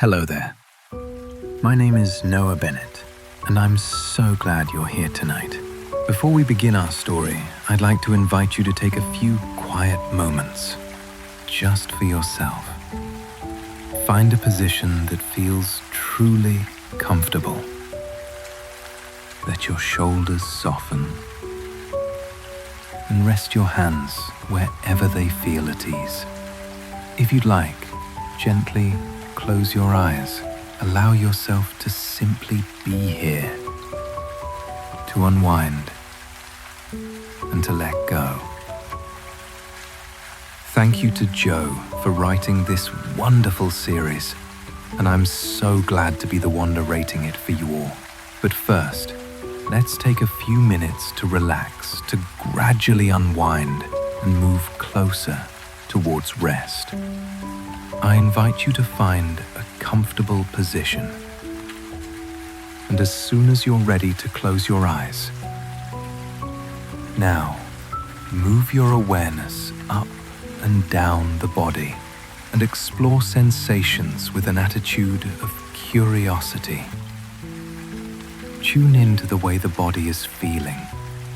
Hello there. My name is Noah Bennett, and I'm so glad you're here tonight. Before we begin our story, I'd like to invite you to take a few quiet moments, just for yourself. Find a position that feels truly comfortable. Let your shoulders soften, and rest your hands wherever they feel at ease. If you'd like, gently close your eyes. Allow yourself to simply be here, to unwind and to let go. Thank you to Joe for writing this wonderful series, and I'm so glad to be the one narrating it for you all. But first, let's take a few minutes to relax, to gradually unwind and move closer towards rest. I invite you to find a comfortable position. And as soon as you're ready to close your eyes, now move your awareness up and down the body and explore sensations with an attitude of curiosity. Tune into the way the body is feeling.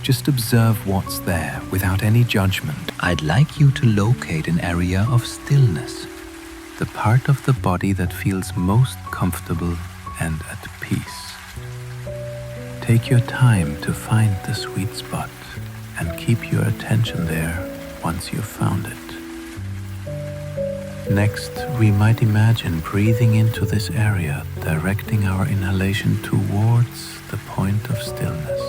Just observe what's there without any judgment. I'd like you to locate an area of stillness, the part of the body that feels most comfortable and at peace. Take your time to find the sweet spot and keep your attention there once you've found it. Next, we might imagine breathing into this area, directing our inhalation towards the point of stillness.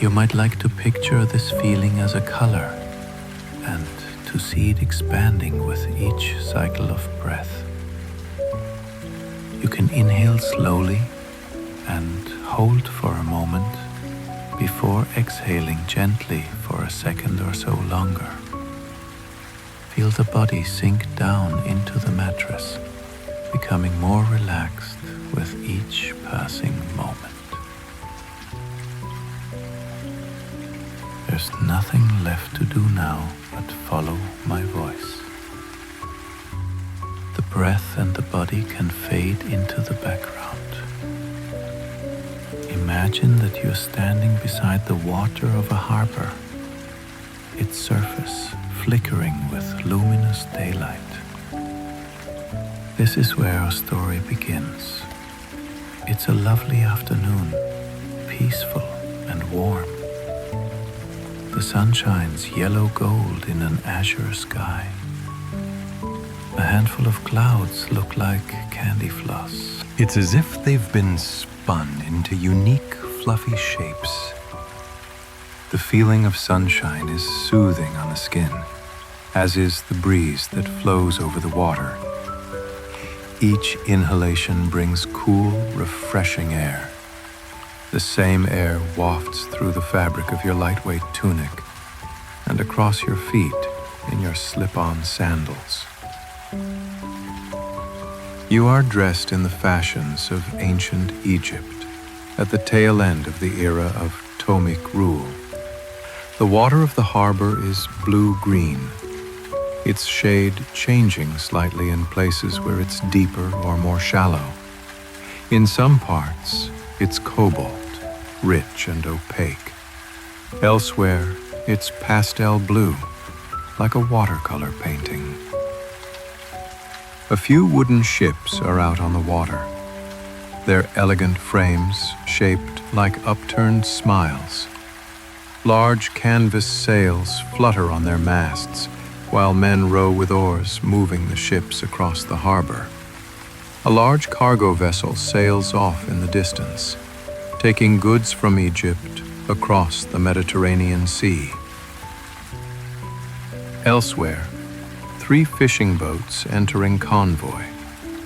You might like to picture this feeling as a color and to see it expanding with each cycle of breath. You can inhale slowly and hold for a moment before exhaling gently for a second or so longer. Feel the body sink down into the mattress, becoming more relaxed with each passing moment. There's nothing left to do now but follow my voice. The breath and the body can fade into the background. Imagine that you're standing beside the water of a harbor, its surface flickering with luminous daylight. This is where our story begins. It's a lovely afternoon, peaceful and warm. The sun shines yellow gold in an azure sky. A handful of clouds look like candy floss. It's as if they've been spun into unique, fluffy shapes. The feeling of sunshine is soothing on the skin, as is the breeze that flows over the water. Each inhalation brings cool, refreshing air. The same air wafts through the fabric of your lightweight tunic and across your feet in your slip-on sandals. You are dressed in the fashions of ancient Egypt, at the tail end of the era of Ptolemaic rule. The water of the harbor is blue-green, its shade changing slightly in places where it's deeper or more shallow. In some parts, it's cobalt, rich and opaque. Elsewhere, it's pastel blue, like a watercolor painting. A few wooden ships are out on the water, their elegant frames shaped like upturned smiles. Large canvas sails flutter on their masts, while men row with oars, moving the ships across the harbor. A large cargo vessel sails off in the distance, taking goods from Egypt across the Mediterranean Sea. Elsewhere, 3 fishing boats entering convoy,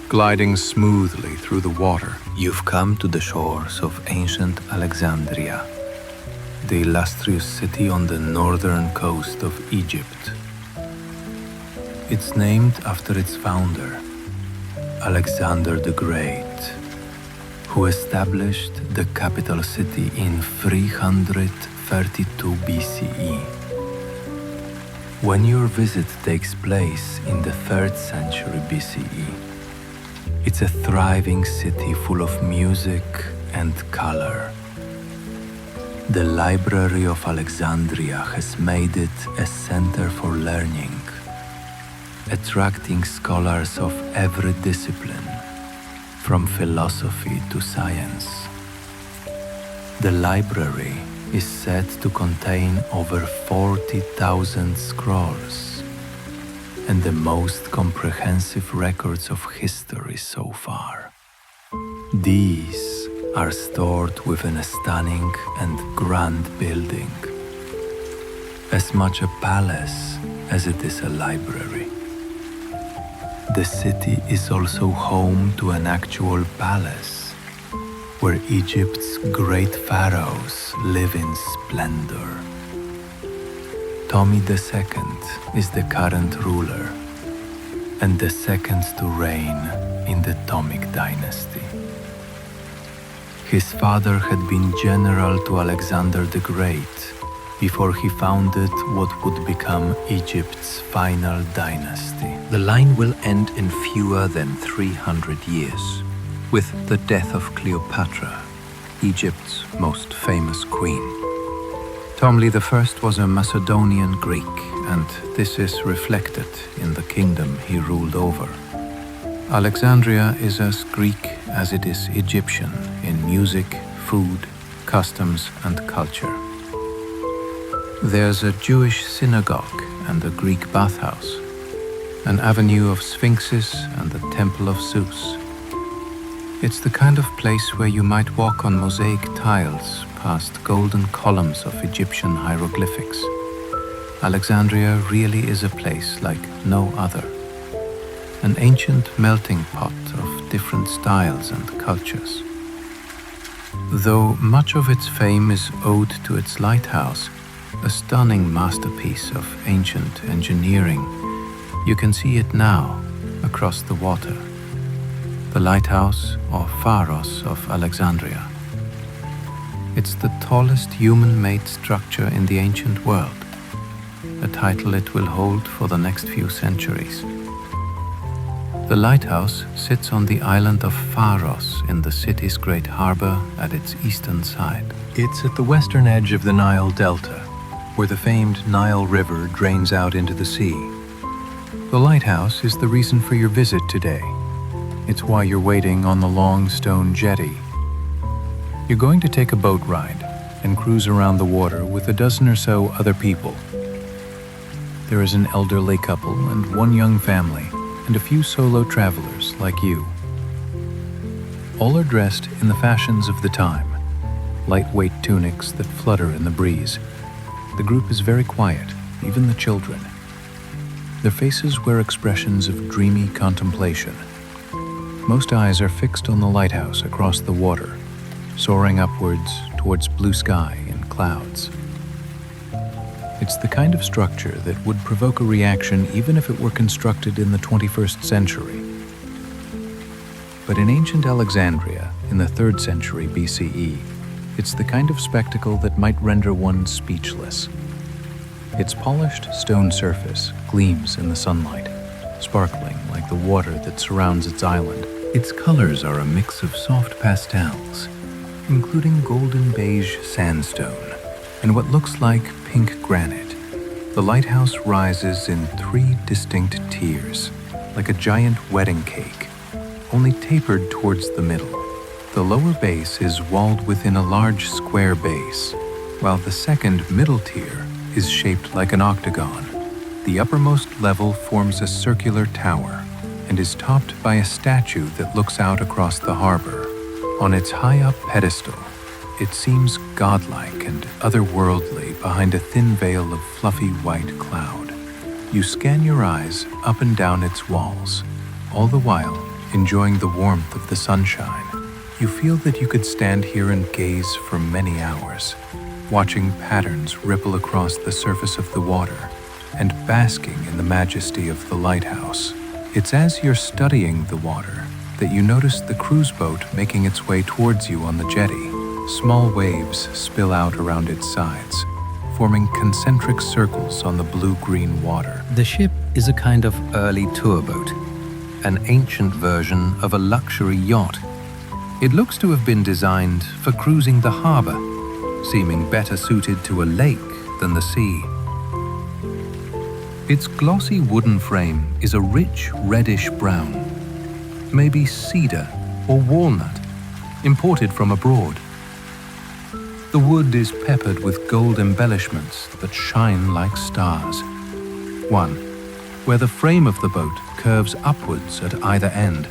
gliding smoothly through the water. You've come to the shores of ancient Alexandria, the illustrious city on the northern coast of Egypt. It's named after its founder, Alexander the Great, who established the capital city in 332 BCE. When your visit takes place in the 3rd century BCE, it's a thriving city full of music and color. The Library of Alexandria has made it a center for learning, attracting scholars of every discipline, from philosophy to science. The library is said to contain over 40,000 scrolls and the most comprehensive records of history so far. These are stored within a stunning and grand building, as much a palace as it is a library. The city is also home to an actual palace, where Egypt's great pharaohs live in splendor. Ptolemy II is the current ruler and the second to reign in the Ptolemaic dynasty. His father had been general to Alexander the Great before he founded what would become Egypt's final dynasty. The line will end in fewer than 300 years, with the death of Cleopatra, Egypt's most famous queen. Ptolemy I was a Macedonian Greek, and this is reflected in the kingdom he ruled over. Alexandria is as Greek as it is Egyptian in music, food, customs, and culture. There's a Jewish synagogue and a Greek bathhouse, an avenue of sphinxes and the temple of Zeus. It's the kind of place where you might walk on mosaic tiles past golden columns of Egyptian hieroglyphics. Alexandria really is a place like no other. An ancient melting pot of different styles and cultures. Though much of its fame is owed to its lighthouse, a stunning masterpiece of ancient engineering, you can see it now across the water. The Lighthouse or Pharos of Alexandria. It's the tallest human-made structure in the ancient world, a title it will hold for the next few centuries. The lighthouse sits on the island of Pharos in the city's great harbour at its eastern side. It's at the western edge of the Nile Delta, where the famed Nile River drains out into the sea. The lighthouse is the reason for your visit today. It's why you're waiting on the long stone jetty. You're going to take a boat ride and cruise around the water with a dozen or so other people. There is an elderly couple and one young family, and a few solo travelers like you. All are dressed in the fashions of the time, lightweight tunics that flutter in the breeze. The group is very quiet, even the children. Their faces wear expressions of dreamy contemplation. Most eyes are fixed on the lighthouse across the water, soaring upwards towards blue sky and clouds. It's the kind of structure that would provoke a reaction even if it were constructed in the 21st century. But in ancient Alexandria, in the 3rd century BCE, it's the kind of spectacle that might render one speechless. Its polished stone surface gleams in the sunlight, sparkling like the water that surrounds its island. Its colors are a mix of soft pastels, including golden beige sandstone and what looks like pink granite. The lighthouse rises in 3 distinct tiers, like a giant wedding cake, only tapered towards the middle. The lower base is walled within a large square base, while the second middle tier is shaped like an octagon. The uppermost level forms a circular tower and is topped by a statue that looks out across the harbor. On its high-up pedestal, it seems godlike and otherworldly behind a thin veil of fluffy white cloud. You scan your eyes up and down its walls, all the while enjoying the warmth of the sunshine. You feel that you could stand here and gaze for many hours, watching patterns ripple across the surface of the water and basking in the majesty of the lighthouse. It's as you're studying the water that you notice the cruise boat making its way towards you on the jetty. Small waves spill out around its sides, forming concentric circles on the blue-green water. The ship is a kind of early tour boat, an ancient version of a luxury yacht. It looks to have been designed for cruising the harbour, seeming better suited to a lake than the sea. Its glossy wooden frame is a rich reddish brown, maybe cedar or walnut, imported from abroad. The wood is peppered with gold embellishments that shine like stars. One, where the frame of the boat curves upwards at either end.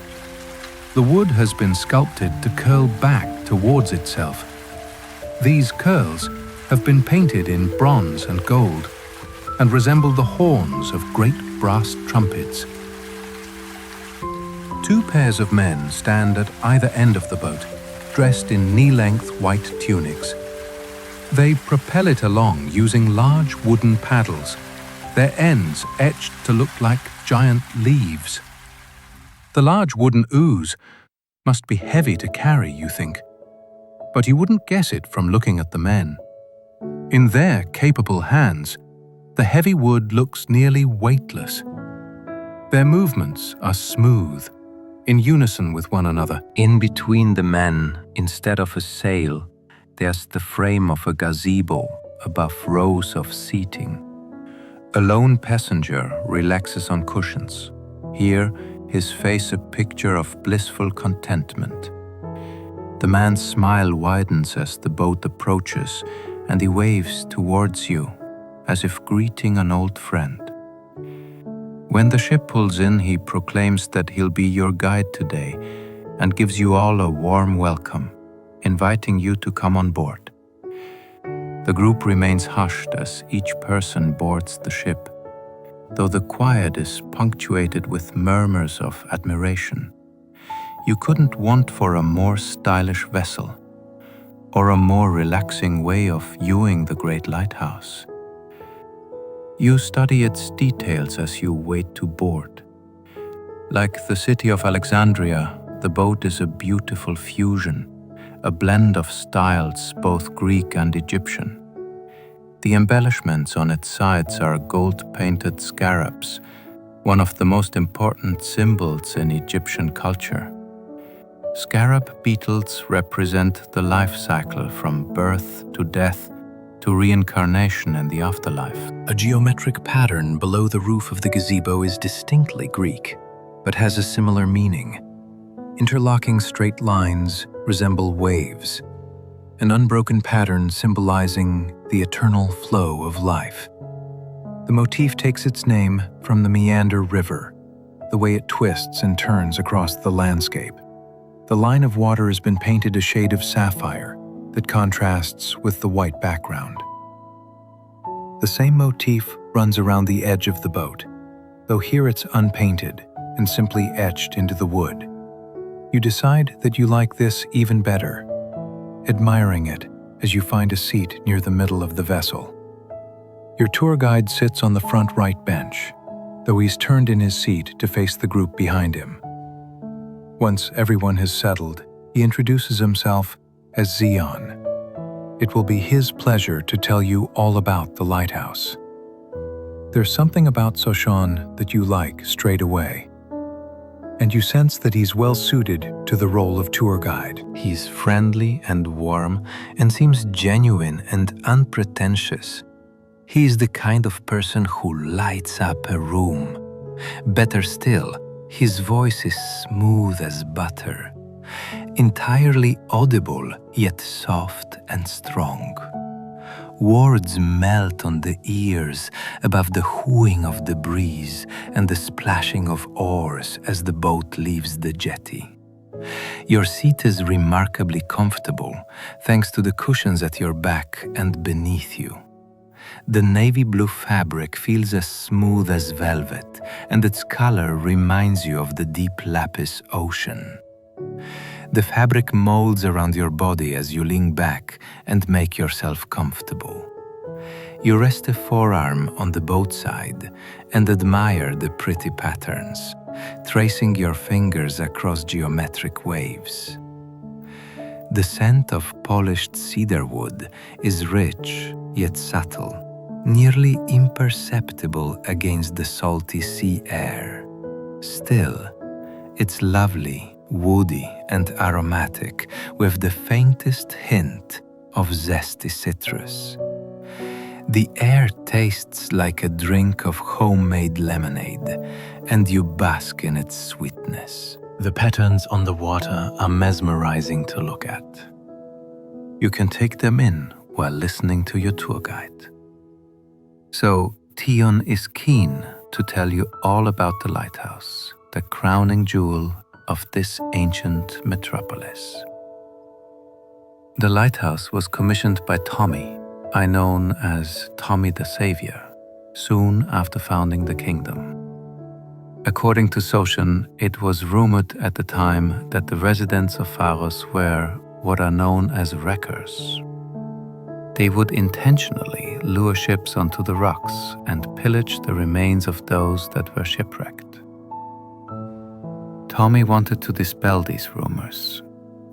The wood has been sculpted to curl back towards itself. These curls have been painted in bronze and gold and resemble the horns of great brass trumpets. Two pairs of men stand at either end of the boat, dressed in knee-length white tunics. They propel it along using large wooden paddles, their ends etched to look like giant leaves. The large wooden oars must be heavy to carry, you think, but you wouldn't guess it from looking at the men. In their capable hands, the heavy wood looks nearly weightless. Their movements are smooth, in unison with one another. In between the men, instead of a sail, there's the frame of a gazebo above rows of seating. A lone passenger relaxes on cushions, here his face a picture of blissful contentment. The man's smile widens as the boat approaches, and he waves towards you, as if greeting an old friend. When the ship pulls in, he proclaims that he'll be your guide today and gives you all a warm welcome, inviting you to come on board. The group remains hushed as each person boards the ship, though the quiet is punctuated with murmurs of admiration. You couldn't want for a more stylish vessel, or a more relaxing way of viewing the great lighthouse. You study its details as you wait to board. Like the city of Alexandria, the boat is a beautiful fusion, a blend of styles both Greek and Egyptian. The embellishments on its sides are gold-painted scarabs, one of the most important symbols in Egyptian culture. Scarab beetles represent the life cycle from birth to death to reincarnation in the afterlife. A geometric pattern below the roof of the gazebo is distinctly Greek, but has a similar meaning. Interlocking straight lines resemble waves, an unbroken pattern symbolizing the eternal flow of life. The motif takes its name from the Meander River, the way it twists and turns across the landscape. The line of water has been painted a shade of sapphire that contrasts with the white background. The same motif runs around the edge of the boat, though here it's unpainted and simply etched into the wood. You decide that you like this even better, admiring it as you find a seat near the middle of the vessel. Your tour guide sits on the front right bench, though he's turned in his seat to face the group behind him. Once everyone has settled, he introduces himself as Zion. It will be his pleasure to tell you all about the lighthouse. There's something about Soshan that you like straight away, and you sense that he's well suited to the role of tour guide. He's friendly and warm and seems genuine and unpretentious. He's the kind of person who lights up a room. Better still, his voice is smooth as butter, entirely audible yet soft and strong. Words melt on the ears above the hooing of the breeze and the splashing of oars as the boat leaves the jetty. Your seat is remarkably comfortable thanks to the cushions at your back and beneath you. The navy blue fabric feels as smooth as velvet, and its color reminds you of the deep lapis ocean. The fabric molds around your body as you lean back and make yourself comfortable. You rest a forearm on the boat side and admire the pretty patterns, tracing your fingers across geometric waves. The scent of polished cedar wood is rich yet subtle, nearly imperceptible against the salty sea air. Still, it's lovely, woody, and aromatic, with the faintest hint of zesty citrus. The air tastes like a drink of homemade lemonade, and you bask in its sweetness. The patterns on the water are mesmerizing to look at. You can take them in while listening to your tour guide. So, Tion is keen to tell you all about the lighthouse, the crowning jewel of this ancient metropolis. The lighthouse was commissioned by Tommy, known as Tommy the Savior, soon after founding the kingdom. According to Sotion, it was rumored at the time that the residents of Pharos were what are known as wreckers. They would intentionally lure ships onto the rocks and pillage the remains of those that were shipwrecked. Tommy wanted to dispel these rumors,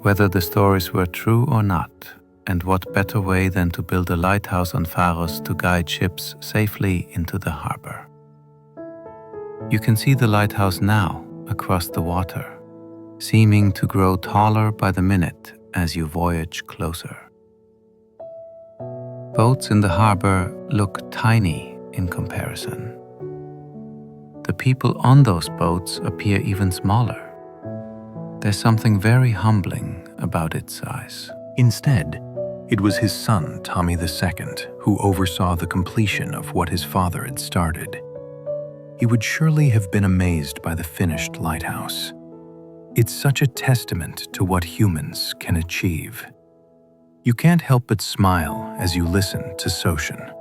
whether the stories were true or not, and what better way than to build a lighthouse on Pharos to guide ships safely into the harbor. You can see the lighthouse now across the water, seeming to grow taller by the minute as you voyage closer. Boats in the harbor look tiny in comparison. The people on those boats appear even smaller. There's something very humbling about its size. Instead, it was his son, Tommy II, who oversaw the completion of what his father had started. He would surely have been amazed by the finished lighthouse. It's such a testament to what humans can achieve. You can't help but smile as you listen to Sotion.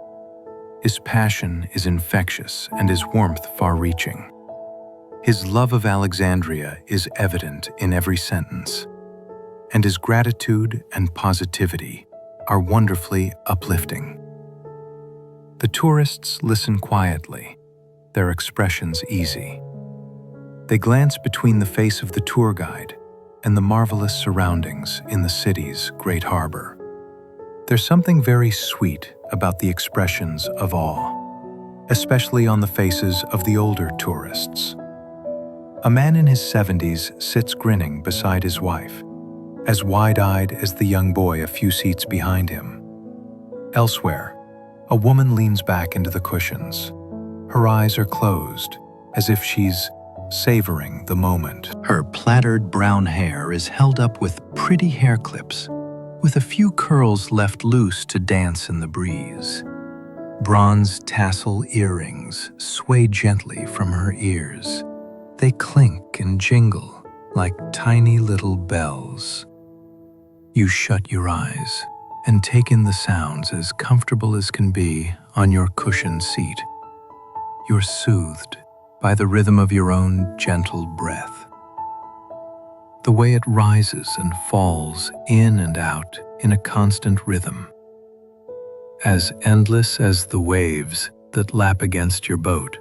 His passion is infectious and his warmth far-reaching. His love of Alexandria is evident in every sentence, and his gratitude and positivity are wonderfully uplifting. The tourists listen quietly, their expressions easy. They glance between the face of the tour guide and the marvelous surroundings in the city's great harbor. There's something very sweet about the expressions of awe, especially on the faces of the older tourists. A man in his 70s sits grinning beside his wife, as wide-eyed as the young boy a few seats behind him. Elsewhere, a woman leans back into the cushions. Her eyes are closed, as if she's savoring the moment. Her plaited brown hair is held up with pretty hair clips, with a few curls left loose to dance in the breeze. Bronze tassel earrings sway gently from her ears. They clink and jingle like tiny little bells. You shut your eyes and take in the sounds as comfortable as can be on your cushioned seat. You're soothed by the rhythm of your own gentle breath. The way it rises and falls in and out in a constant rhythm. As endless as the waves that lap against your boat.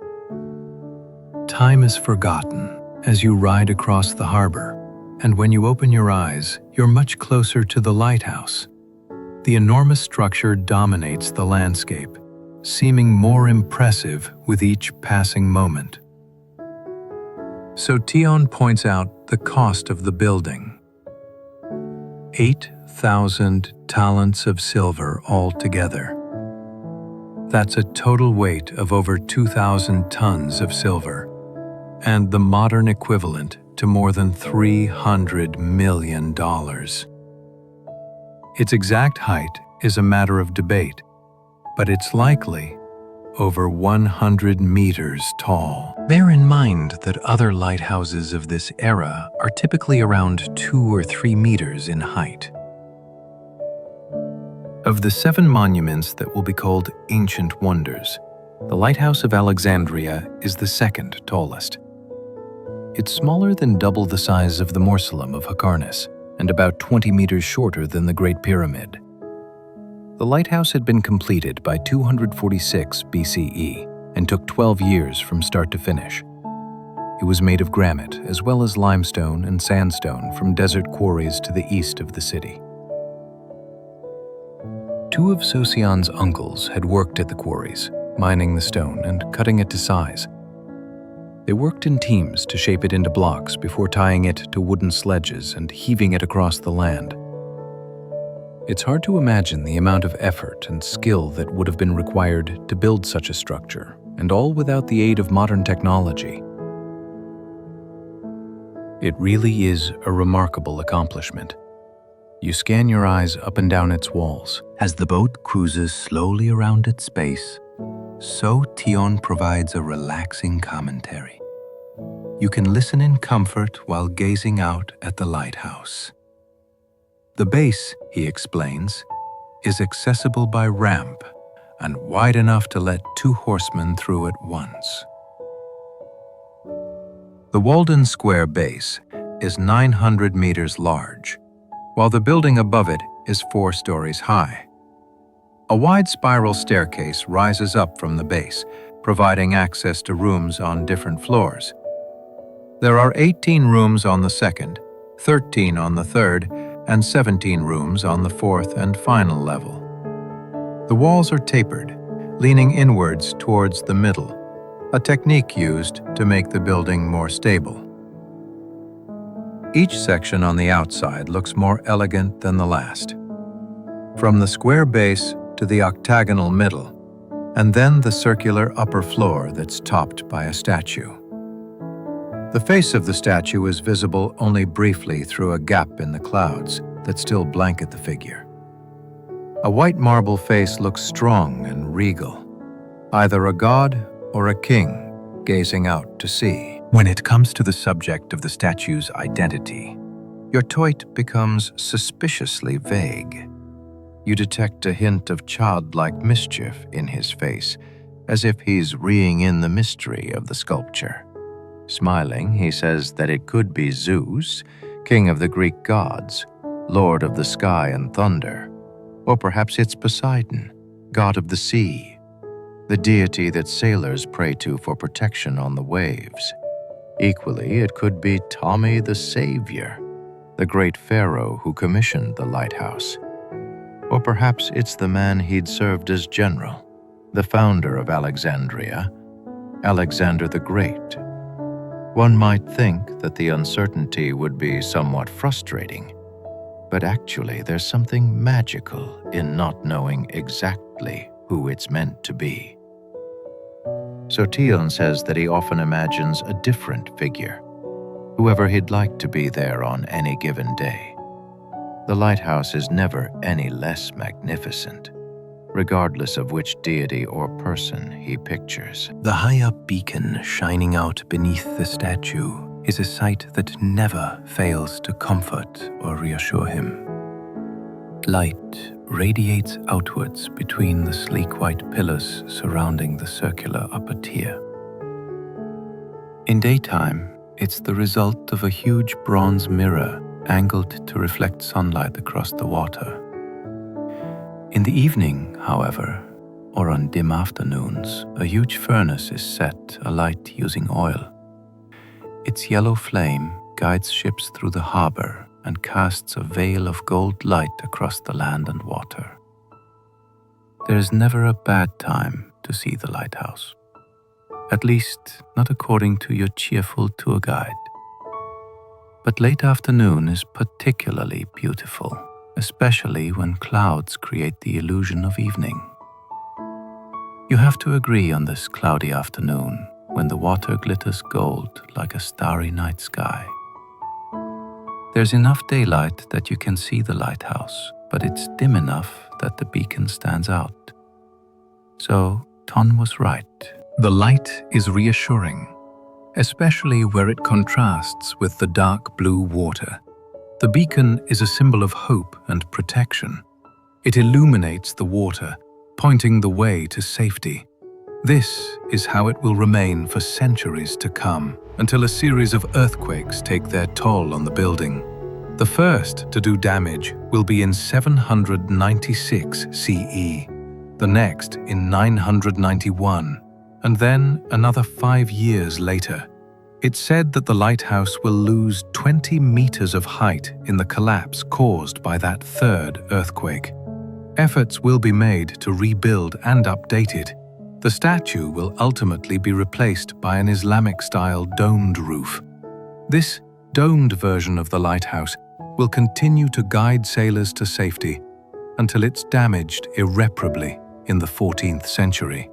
Time is forgotten as you ride across the harbor, and when you open your eyes, you're much closer to the lighthouse. The enormous structure dominates the landscape, seeming more impressive with each passing moment. So Tion points out the cost of the building. 8,000 talents of silver altogether. That's a total weight of over 2,000 tons of silver, and the modern equivalent to more than $300 million. Its exact height is a matter of debate, but it's likely over 100 meters tall. Bear in mind that other lighthouses of this era are typically around 2 or 3 meters in height. Of the 7 monuments that will be called Ancient Wonders, the Lighthouse of Alexandria is the second tallest. It's smaller than double the size of the Mausoleum of Hyrcanus and about 20 meters shorter than the Great Pyramid. The lighthouse had been completed by 246 BCE and took 12 years from start to finish. It was made of granite as well as limestone and sandstone from desert quarries to the east of the city. two of Sosion's uncles had worked at the quarries, mining the stone and cutting it to size. They worked in teams to shape it into blocks before tying it to wooden sledges and heaving it across the land. It's hard to imagine the amount of effort and skill that would have been required to build such a structure, and all without the aid of modern technology. It really is a remarkable accomplishment. You scan your eyes up and down its walls. As the boat cruises slowly around its base, so Tion provides a relaxing commentary. You can listen in comfort while gazing out at the lighthouse. The base, he explains, is accessible by ramp and wide enough to let 2 horsemen through at once. The Walden Square base is 900 meters large, while the building above it is 4 stories high. A wide spiral staircase rises up from the base, providing access to rooms on different floors. There are 18 rooms on the second, 13 on the third, and 17 rooms on the 4th and final level. The walls are tapered, leaning inwards towards the middle, a technique used to make the building more stable. Each section on the outside looks more elegant than the last. From the square base to the octagonal middle, and then the circular upper floor that's topped by a statue. The face of the statue is visible only briefly through a gap in the clouds that still blanket the figure. A white marble face looks strong and regal, either a god or a king gazing out to sea. When it comes to the subject of the statue's identity, your Toit becomes suspiciously vague. You detect a hint of childlike mischief in his face, as if he's reeing in the mystery of the sculpture. Smiling, he says that it could be Zeus, king of the Greek gods, lord of the sky and thunder, or perhaps it's Poseidon, god of the sea, the deity that sailors pray to for protection on the waves. Equally, it could be Tommy the Savior, the great pharaoh who commissioned the lighthouse. Or perhaps it's the man he'd served as general, the founder of Alexandria, Alexander the Great. One might think that the uncertainty would be somewhat frustrating, but actually there's something magical in not knowing exactly who it's meant to be. So Tion says that he often imagines a different figure, whoever he'd like to be there on any given day. The lighthouse is never any less magnificent, regardless of which deity or person he pictures. The high-up beacon shining out beneath the statue is a sight that never fails to comfort or reassure him. Light radiates outwards between the sleek white pillars surrounding the circular upper tier. In daytime, it's the result of a huge bronze mirror angled to reflect sunlight across the water. In the evening, however, or on dim afternoons, a huge furnace is set alight using oil. Its yellow flame guides ships through the harbour and casts a veil of gold light across the land and water. There is never a bad time to see the lighthouse, at least not according to your cheerful tour guide. But late afternoon is particularly beautiful, especially when clouds create the illusion of evening. You have to agree on this cloudy afternoon when the water glitters gold like a starry night sky. There's enough daylight that you can see the lighthouse, but it's dim enough that the beacon stands out. So Ton was right. The light is reassuring, especially where it contrasts with the dark blue water. The beacon is a symbol of hope and protection. It illuminates the water, pointing the way to safety. This is how it will remain for centuries to come, until a series of earthquakes take their toll on the building. The first to do damage will be in 796 CE, the next in 991, and then another 5 years later. It's said that the lighthouse will lose 20 meters of height in the collapse caused by that third earthquake. Efforts will be made to rebuild and update it. The statue will ultimately be replaced by an Islamic-style domed roof. This domed version of the lighthouse will continue to guide sailors to safety until it's damaged irreparably in the 14th century.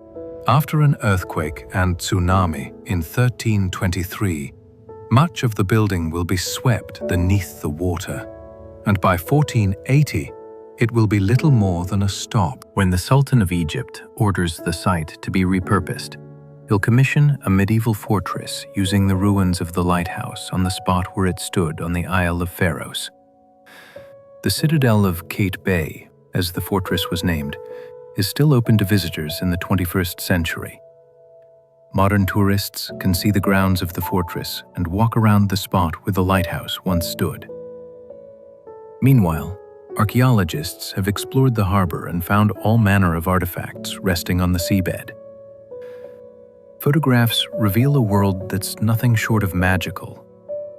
After an earthquake and tsunami in 1323, much of the building will be swept beneath the water, and by 1480, it will be little more than a stop. When the Sultan of Egypt orders the site to be repurposed, he'll commission a medieval fortress using the ruins of the lighthouse on the spot where it stood on the Isle of Pharos. The citadel of Kate Bay, as the fortress was named, is still open to visitors in the 21st century. Modern tourists can see the grounds of the fortress and walk around the spot where the lighthouse once stood. Meanwhile, archaeologists have explored the harbor and found all manner of artifacts resting on the seabed. Photographs reveal a world that's nothing short of magical,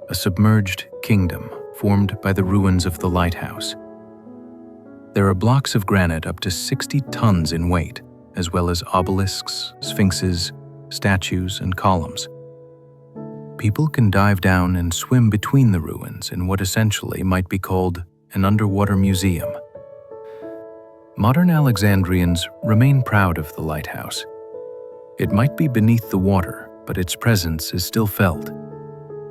a submerged kingdom formed by the ruins of the lighthouse. There are blocks of granite up to 60 tons in weight, as well as obelisks, sphinxes, statues, and columns. People can dive down and swim between the ruins in what essentially might be called an underwater museum. Modern Alexandrians remain proud of the lighthouse. It might be beneath the water, but its presence is still felt.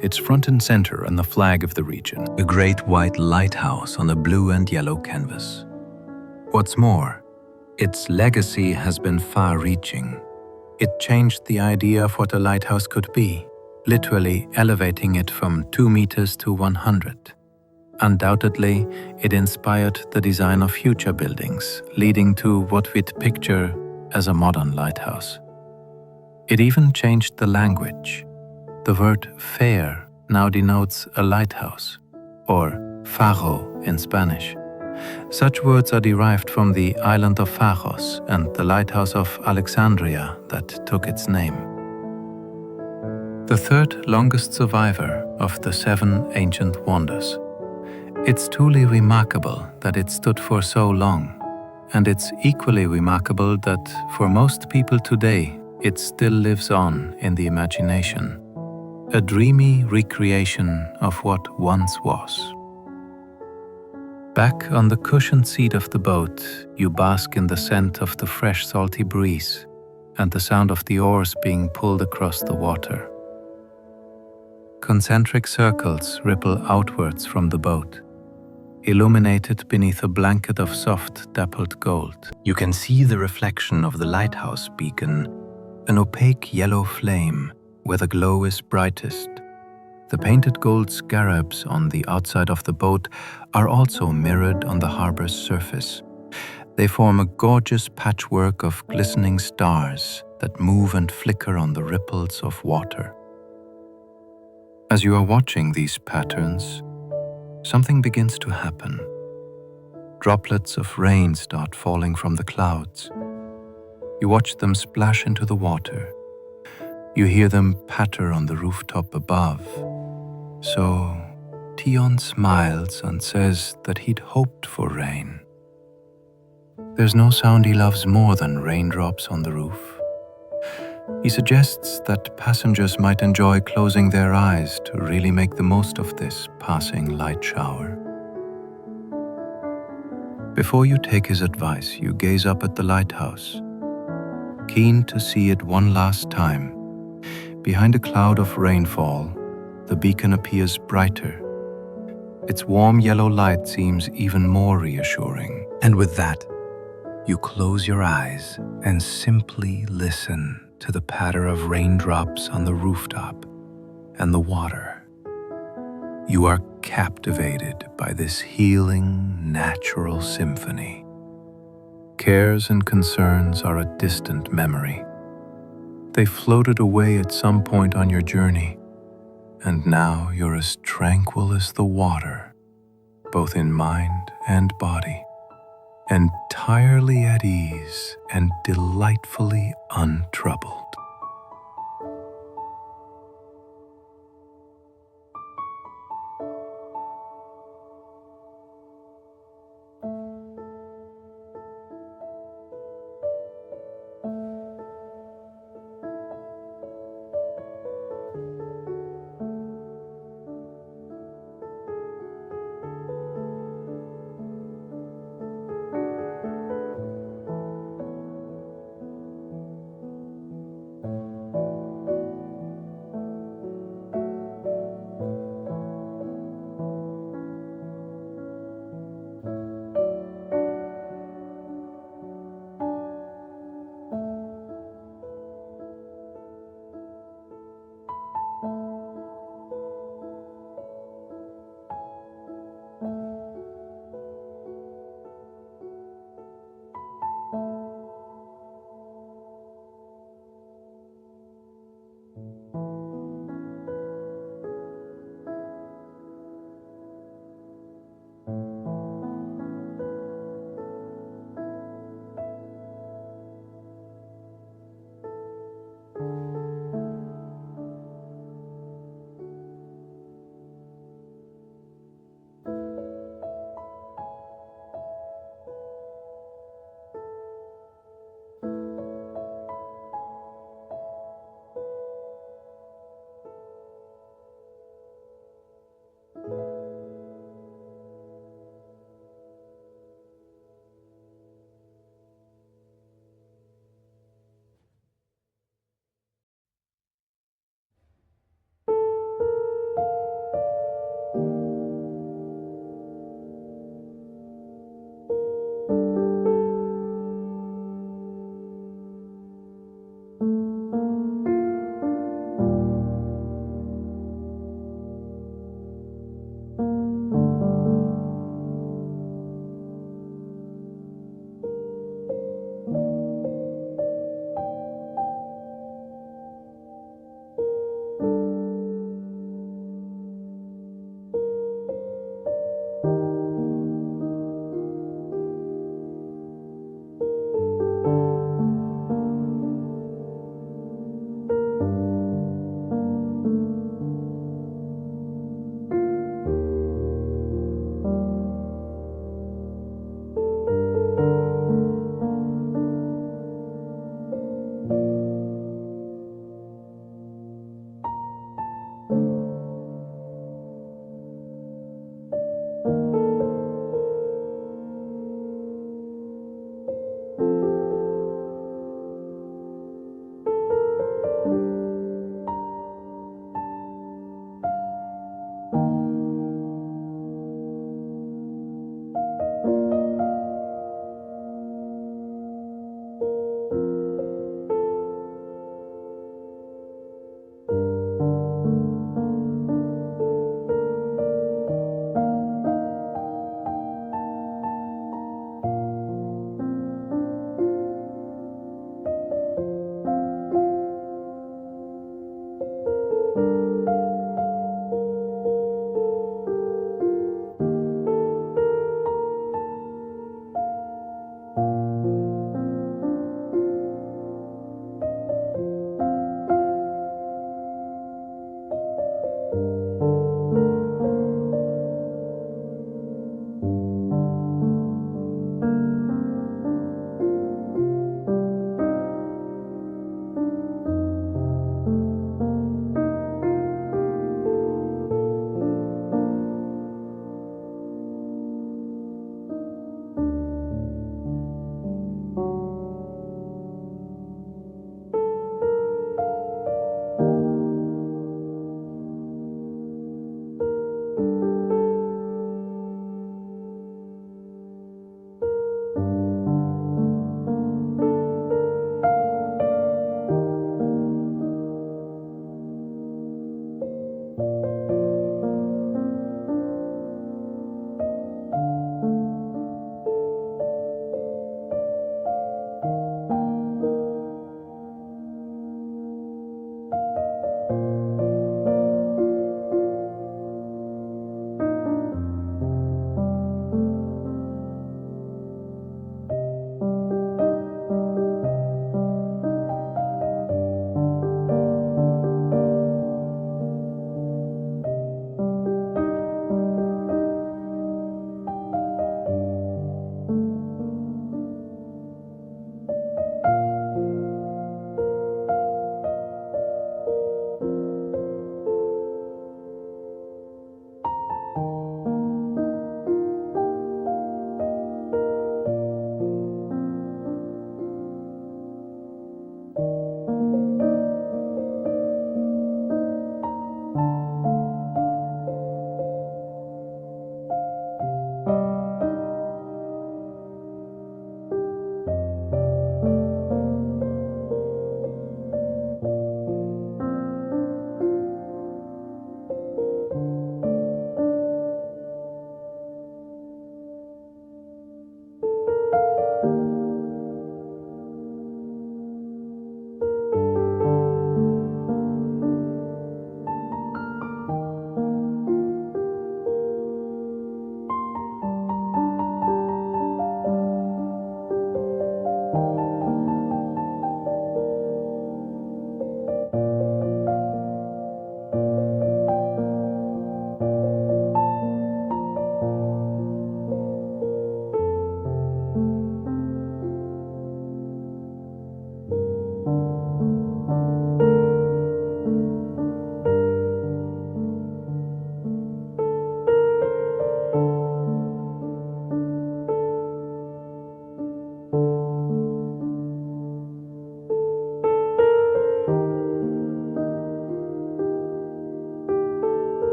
It's front and center on the flag of the region, A great white lighthouse on a blue and yellow canvas. What's more, its legacy has been far-reaching. It changed the idea of what a lighthouse could be, literally elevating it from 2 meters to 100. Undoubtedly, it inspired the design of future buildings, leading to what we'd picture as a modern lighthouse. It even changed the language. The word fair now denotes a lighthouse, or faro in Spanish. Such words are derived from the island of Pharos and the Lighthouse of Alexandria that took its name. The third longest survivor of the 7 ancient wonders. It's truly remarkable that it stood for so long, and it's equally remarkable that for most people today, it still lives on in the imagination, a dreamy recreation of what once was. Back on the cushioned seat of the boat, you bask in the scent of the fresh salty breeze and the sound of the oars being pulled across the water. Concentric circles ripple outwards from the boat, illuminated beneath a blanket of soft dappled gold. You can see the reflection of the lighthouse beacon, an opaque yellow flame where the glow is brightest. The painted gold scarabs on the outside of the boat are also mirrored on the harbor's surface. They form a gorgeous patchwork of glistening stars that move and flicker on the ripples of water. As you are watching these patterns, something begins to happen. Droplets of rain start falling from the clouds. You watch them splash into the water. You hear them patter on the rooftop above. So, Tion smiles and says that he'd hoped for rain. There's no sound he loves more than raindrops on the roof. He suggests that passengers might enjoy closing their eyes to really make the most of this passing light shower. Before you take his advice, you gaze up at the lighthouse, keen to see it one last time. Behind a cloud of rainfall, the beacon appears brighter. Its warm yellow light seems even more reassuring. And with that, you close your eyes and simply listen to the patter of raindrops on the rooftop and the water. You are captivated by this healing, natural symphony. Cares and concerns are a distant memory. They floated away at some point on your journey, and now you're as tranquil as the water, both in mind and body, entirely at ease and delightfully untroubled.